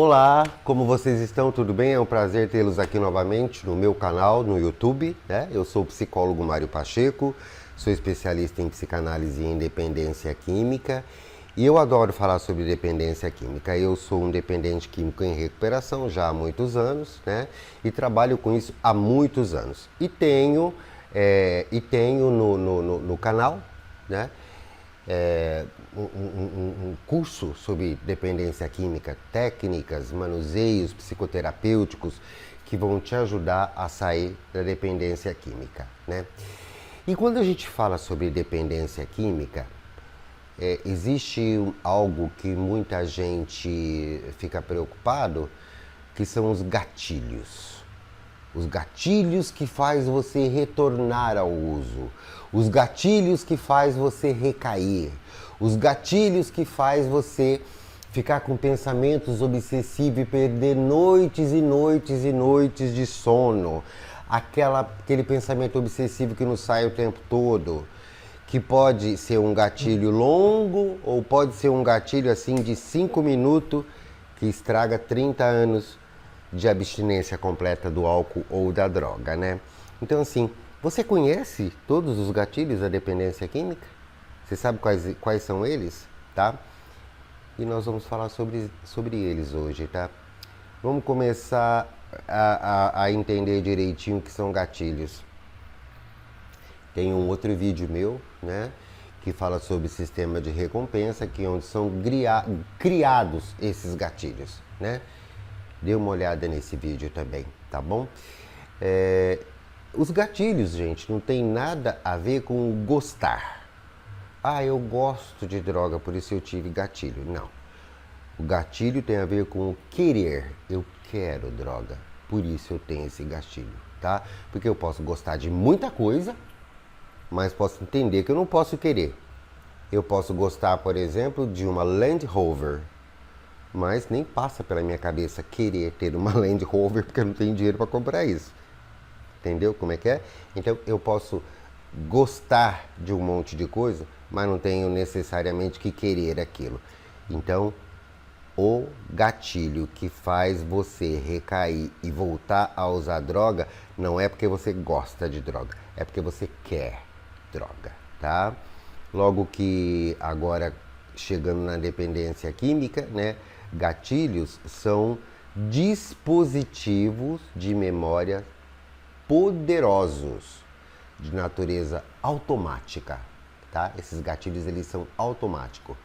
Olá, como vocês estão? Tudo bem? É um prazer tê-los aqui novamente no meu canal, no YouTube, né? Eu sou o psicólogo Mário Pacheco, sou especialista em psicanálise e independência química e eu adoro falar sobre dependência química. Eu sou um dependente químico em recuperação já há muitos anos, né? E trabalho com isso há muitos anos. E tenho no canal, né? Um curso sobre dependência química, técnicas, manuseios psicoterapêuticos que vão te ajudar a sair da dependência química, né? E quando a gente fala sobre dependência química, existe algo que muita gente fica preocupado, que são os gatilhos. Os gatilhos que faz você retornar ao uso, os gatilhos que faz você recair, os gatilhos que faz você ficar com pensamentos obsessivos e perder noites e noites e noites de sono, aquele pensamento obsessivo que não sai o tempo todo, que pode ser um gatilho longo ou pode ser um gatilho assim de 5 minutos que estraga 30 anos de abstinência completa do álcool ou da droga, né? Então, assim, você conhece todos os gatilhos da dependência química? Você sabe quais são eles, tá? E nós vamos falar sobre eles hoje, tá? Vamos começar a entender direitinho o que são gatilhos. Tem um outro vídeo meu, né? Que fala sobre sistema de recompensa, que é onde são criados esses gatilhos, né? Dê uma olhada nesse vídeo também, tá bom? Os gatilhos, gente, não tem nada a ver com gostar. Ah, eu gosto de droga, por isso eu tive gatilho. Não. O gatilho tem a ver com o querer. Eu quero droga, por isso eu tenho esse gatilho, tá? Porque eu posso gostar de muita coisa, mas posso entender que eu não posso querer. Eu posso gostar, por exemplo, de uma Land Rover, mas nem passa pela minha cabeça querer ter uma Land Rover porque eu não tenho dinheiro para comprar isso. Entendeu como é que é? Então eu posso gostar de um monte de coisa, mas não tenho necessariamente que querer aquilo. Então, o gatilho que faz você recair e voltar a usar droga não é porque você gosta de droga, é porque você quer droga, tá? Logo que agora chegando na dependência química, né? Gatilhos são dispositivos de memória poderosos, de natureza automática, tá? Esses gatilhos, eles são automáticos.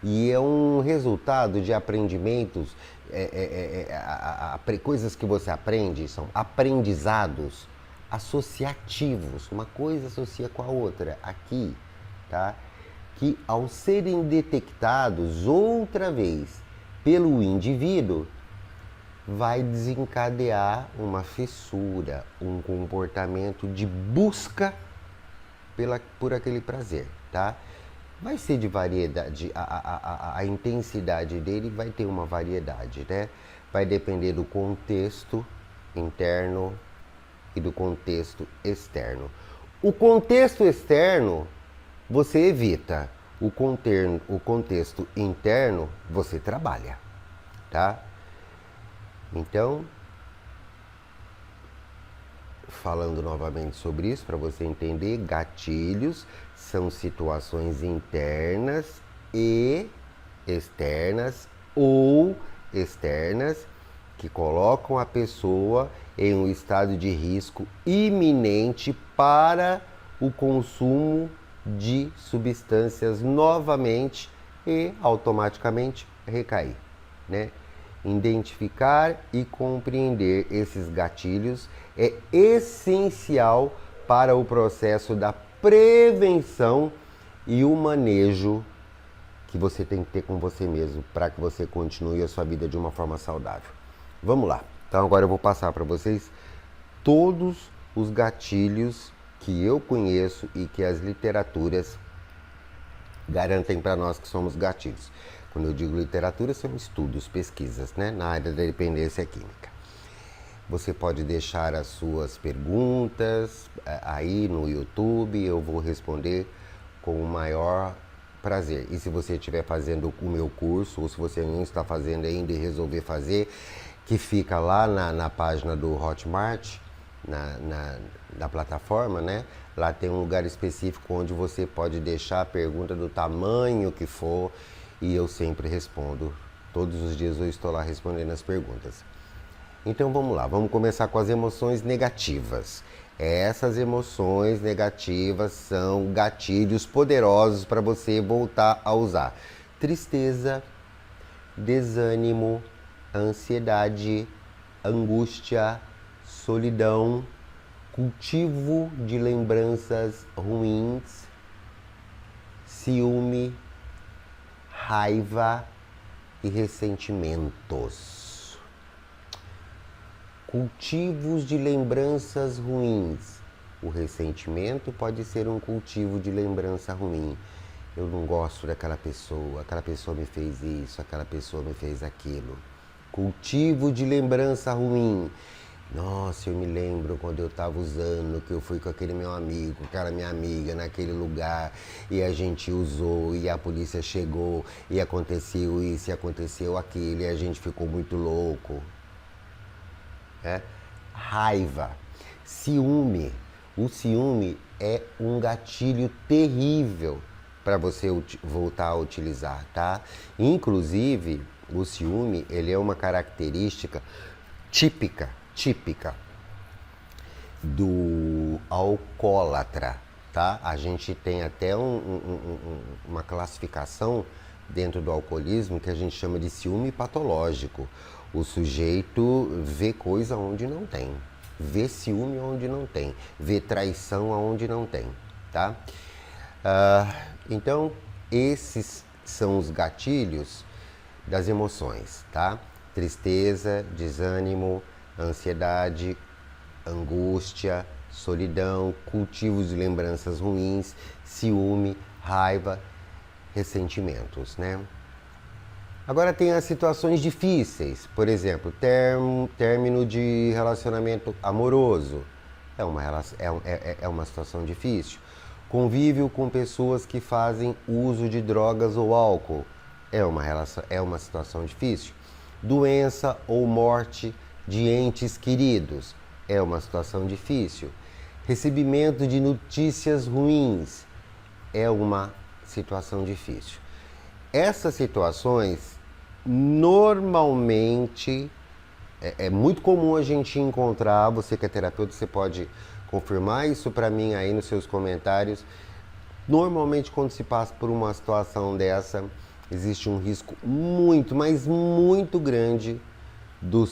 E é um resultado de aprendimentos, coisas que você aprende, são aprendizados associativos. Uma coisa associa com a outra, aqui, tá? Que ao serem detectados outra vez pelo indivíduo, vai desencadear uma fissura, um comportamento de busca por aquele prazer, tá? Vai ser de variedade, a intensidade dele vai ter uma variedade, né? Vai depender do contexto interno e do contexto externo. O contexto externo você evita, o contexto interno você trabalha, tá? Então, falando novamente sobre isso, para você entender, gatilhos são situações internas e externas ou externas que colocam a pessoa em um estado de risco iminente para o consumo de substâncias novamente e automaticamente recair, né? Identificar e compreender esses gatilhos é essencial para o processo da prevenção e o manejo que você tem que ter com você mesmo para que você continue a sua vida de uma forma saudável. Vamos lá. Então agora eu vou passar para vocês todos os gatilhos que eu conheço e que as literaturas garantem para nós que somos gatilhos. Quando eu digo literatura, são estudos, pesquisas, né, na área da dependência química. Você pode deixar as suas perguntas aí no YouTube, eu vou responder com o maior prazer. E se você estiver fazendo o meu curso, ou se você não está fazendo ainda e resolver fazer, que fica lá na página do Hotmart, na plataforma, né? Lá tem um lugar específico onde você pode deixar a pergunta do tamanho que for e eu sempre respondo. Todos os dias eu estou lá respondendo as perguntas. Então vamos lá, vamos começar com as emoções negativas. Essas emoções negativas são gatilhos poderosos para você voltar a usar. Tristeza, desânimo, ansiedade, angústia, solidão, cultivo de lembranças ruins, ciúme, raiva e ressentimentos. Cultivos de lembranças ruins. O ressentimento pode ser um cultivo de lembrança ruim. Eu não gosto daquela pessoa me fez isso, aquela pessoa me fez aquilo. Cultivo de lembrança ruim. Nossa, eu me lembro quando eu estava usando, que eu fui com aquele meu amigo, aquela minha amiga naquele lugar e a gente usou e a polícia chegou e aconteceu isso e aconteceu aquilo e a gente ficou muito louco. Raiva, ciúme. O ciúme é um gatilho terrível para você voltar a utilizar, tá? Inclusive, o ciúme, ele é uma característica típica do alcoólatra, tá? A gente tem até uma classificação dentro do alcoolismo que a gente chama de ciúme patológico. O sujeito vê coisa onde não tem, vê ciúme onde não tem, vê traição onde não tem, tá? Então, esses são os gatilhos das emoções, tá? Tristeza, desânimo, ansiedade, angústia, solidão, cultivos de lembranças ruins, ciúme, raiva, ressentimentos, né? Agora tem as situações difíceis, por exemplo, término de relacionamento amoroso, é uma situação difícil. Convívio com pessoas que fazem uso de drogas ou álcool, é uma situação difícil. Doença ou morte de entes queridos, é uma situação difícil. Recebimento de notícias ruins, é uma situação difícil. Essas situações, normalmente, é muito comum a gente encontrar, você que é terapeuta, você pode confirmar isso para mim aí nos seus comentários. Normalmente, quando se passa por uma situação dessa, existe um risco muito, mas muito grande do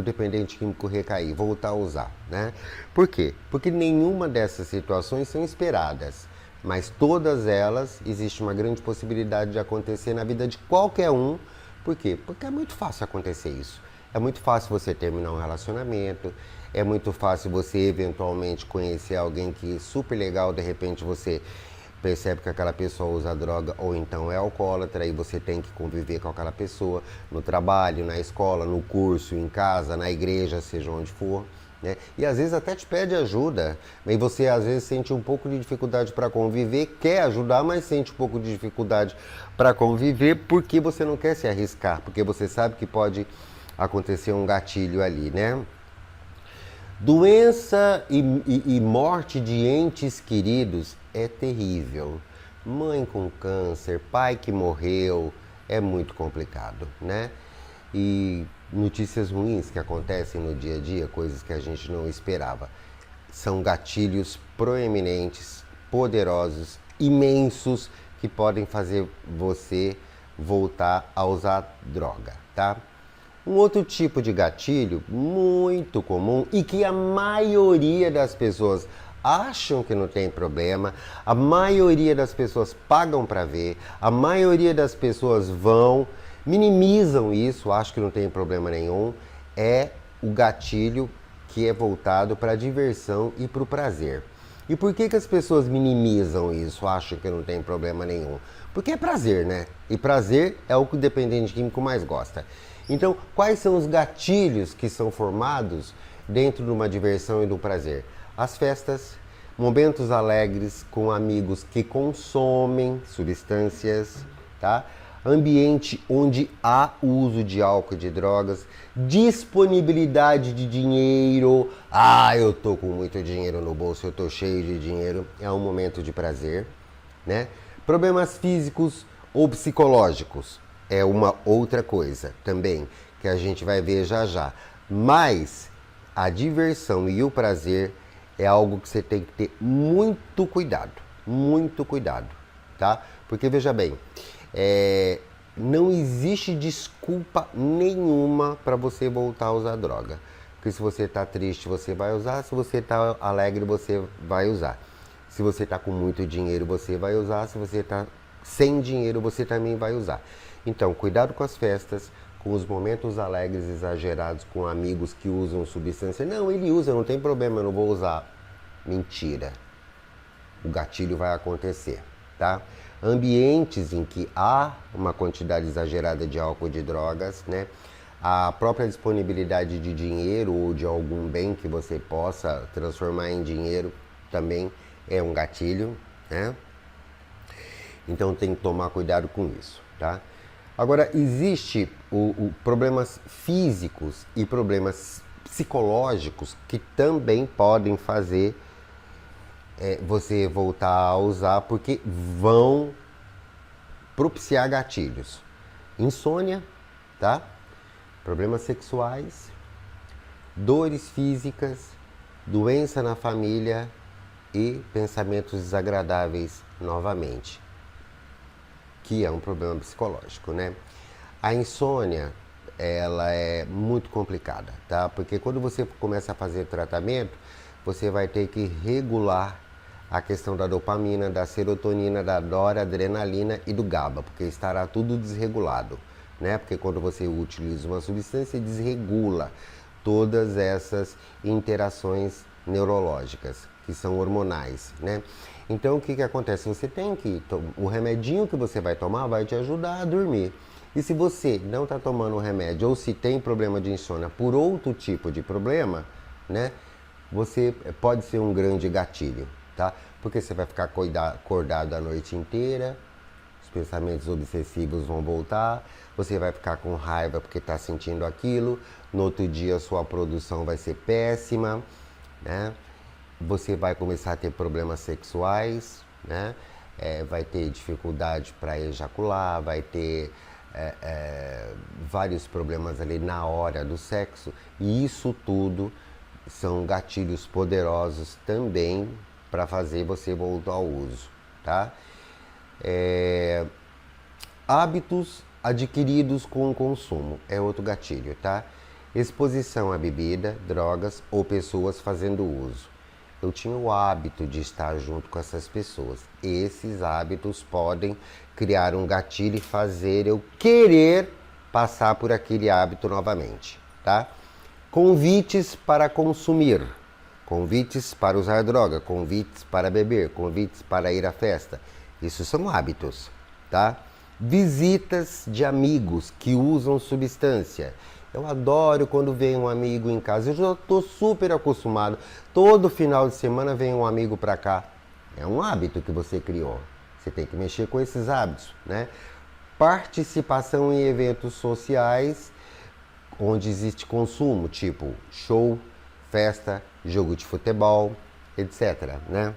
dependente químico recair, voltar a usar, né? Por quê? Porque nenhuma dessas situações são esperadas. Mas todas elas, existe uma grande possibilidade de acontecer na vida de qualquer um. Por quê? Porque é muito fácil acontecer isso. É muito fácil você terminar um relacionamento, é muito fácil você eventualmente conhecer alguém que é super legal, de repente você percebe que aquela pessoa usa droga ou então é alcoólatra e você tem que conviver com aquela pessoa no trabalho, na escola, no curso, em casa, na igreja, seja onde for. Né? E às vezes até te pede ajuda, e você às vezes sente um pouco de dificuldade para conviver, quer ajudar, mas sente um pouco de dificuldade para conviver porque você não quer se arriscar, porque você sabe que pode acontecer um gatilho ali, né? Doença e morte de entes queridos é terrível. Mãe com câncer, pai que morreu, é muito complicado, né? E notícias ruins que acontecem no dia a dia, coisas que a gente não esperava. São gatilhos proeminentes, poderosos, imensos, que podem fazer você voltar a usar droga, tá? Um outro tipo de gatilho muito comum e que a maioria das pessoas acham que não tem problema, a maioria das pessoas pagam para ver, a maioria das pessoas minimizam isso, acham que não tem problema nenhum, é o gatilho que é voltado para a diversão e para o prazer. E por que as pessoas minimizam isso, acham que não tem problema nenhum? Porque é prazer, né? E prazer é o que o dependente químico mais gosta. Então, quais são os gatilhos que são formados dentro de uma diversão e do prazer? As festas, momentos alegres com amigos que consomem substâncias, tá? Ambiente onde há uso de álcool e de drogas, disponibilidade de dinheiro. Ah, eu tô com muito dinheiro no bolso, eu tô cheio de dinheiro. É um momento de prazer, né? Problemas físicos ou psicológicos é uma outra coisa também, que a gente vai ver já já. Mas a diversão e o prazer é algo que você tem que ter muito cuidado, tá? Porque veja bem, não existe desculpa nenhuma para você voltar a usar droga. Porque se você tá triste, você vai usar. Se você tá alegre, você vai usar. Se você tá com muito dinheiro, você vai usar. Se você tá sem dinheiro, você também vai usar. Então, cuidado com as festas, com os momentos alegres exagerados, com amigos que usam substância. Não, ele usa, não tem problema, eu não vou usar. Mentira. O gatilho vai acontecer, tá? Ambientes em que há uma quantidade exagerada de álcool e de drogas, né? A própria disponibilidade de dinheiro ou de algum bem que você possa transformar em dinheiro também é um gatilho, né? Então tem que tomar cuidado com isso, tá? Agora, existe problemas físicos e problemas psicológicos que também podem fazer você voltar a usar, porque vão propiciar gatilhos. Insônia, tá? Problemas sexuais, dores físicas, doença na família e pensamentos desagradáveis novamente, que é um problema psicológico, né? A insônia, ela é muito complicada, tá? Porque quando você começa a fazer tratamento, você vai ter que regular a questão da dopamina, da serotonina, da noradrenalina e do GABA, porque estará tudo desregulado, né? Porque quando você utiliza uma substância, desregula todas essas interações neurológicas, que são hormonais, né? Então, o que acontece? Você tem que... O remedinho que você vai tomar vai te ajudar a dormir. E se você não está tomando o remédio, ou se tem problema de insônia por outro tipo de problema, né? Você pode ser um grande gatilho, tá? Porque você vai ficar acordado a noite inteira, os pensamentos obsessivos vão voltar, você vai ficar com raiva porque está sentindo aquilo, no outro dia a sua produção vai ser péssima, né? Você vai começar a ter problemas sexuais, né? Vai ter dificuldade para ejacular, vai ter vários problemas ali na hora do sexo, e isso tudo são gatilhos poderosos também para fazer você voltar ao uso, tá? Hábitos adquiridos com o consumo é outro gatilho, tá? Exposição a bebida, drogas ou pessoas fazendo uso. Eu tinha o hábito de estar junto com essas pessoas. Esses hábitos podem criar um gatilho e fazer eu querer passar por aquele hábito novamente, tá? Convites para consumir, convites para usar droga, convites para beber, convites para ir à festa. Isso são hábitos, tá? Visitas de amigos que usam substância. Eu adoro quando vem um amigo em casa. Eu já estou super acostumado. Todo final de semana vem um amigo para cá. É um hábito que você criou. Você tem que mexer com esses hábitos, né? Participação em eventos sociais onde existe consumo, tipo show, festa, jogo de futebol, etc, né?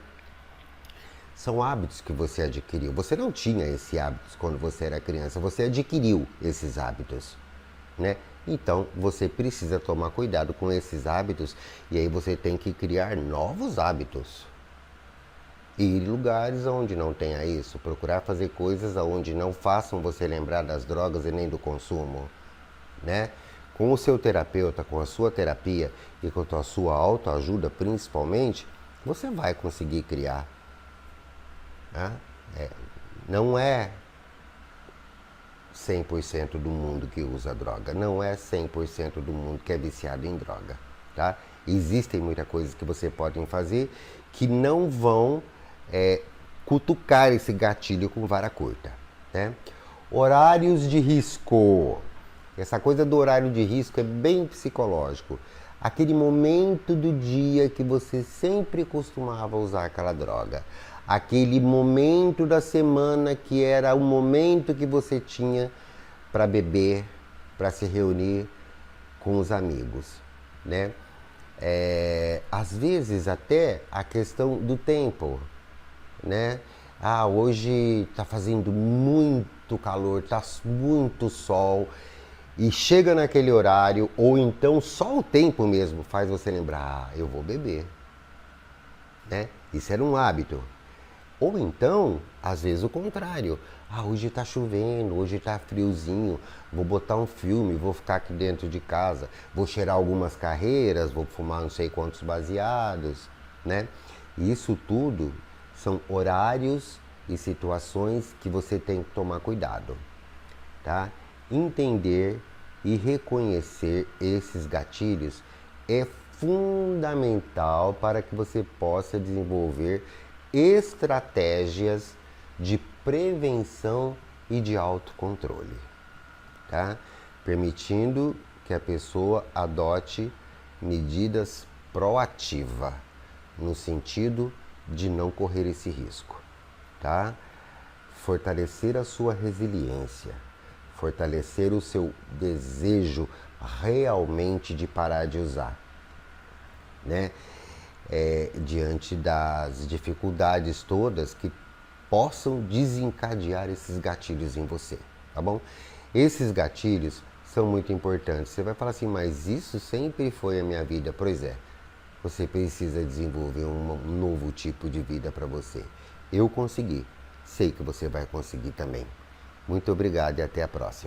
São hábitos que você adquiriu. Você não tinha esses hábitos quando você era criança, você adquiriu esses hábitos, né? Então, você precisa tomar cuidado com esses hábitos e aí você tem que criar novos hábitos. Ir em lugares onde não tenha isso, procurar fazer coisas onde não façam você lembrar das drogas e nem do consumo, né? Com o seu terapeuta, com a sua terapia e com a sua autoajuda principalmente, você vai conseguir criar. Né? Não é 100% do mundo que usa droga, não é 100% do mundo que é viciado em droga, tá? Existem muitas coisas que você pode fazer que não vão cutucar esse gatilho com vara curta, né? Horários de risco. Essa coisa do horário de risco é bem psicológico. aquele momento do dia que você sempre costumava usar aquela droga, aquele momento da semana que era o momento que você tinha para beber, para se reunir com os amigos, né? Às vezes até a questão do tempo, né? Ah, hoje está fazendo muito calor, está muito sol, e chega naquele horário, ou então só o tempo mesmo faz você lembrar, eu vou beber, né? Isso era um hábito. Ou então, às vezes o contrário. Ah, hoje tá chovendo, hoje tá friozinho, vou botar um filme, vou ficar aqui dentro de casa, vou cheirar algumas carreiras, vou fumar não sei quantos baseados, né? Isso tudo são horários e situações que você tem que tomar cuidado, tá? Entender e reconhecer esses gatilhos é fundamental para que você possa desenvolver estratégias de prevenção e de autocontrole, tá? Permitindo que a pessoa adote medidas proativas, no sentido de não correr esse risco, tá? Fortalecer a sua resiliência, fortalecer o seu desejo realmente de parar de usar, né? Diante das dificuldades todas que possam desencadear esses gatilhos em você, tá bom? Esses gatilhos são muito importantes. Você vai falar assim, mas isso sempre foi a minha vida. Pois é, você precisa desenvolver um novo tipo de vida para você. Eu consegui, sei que você vai conseguir também. Muito obrigado e até a próxima.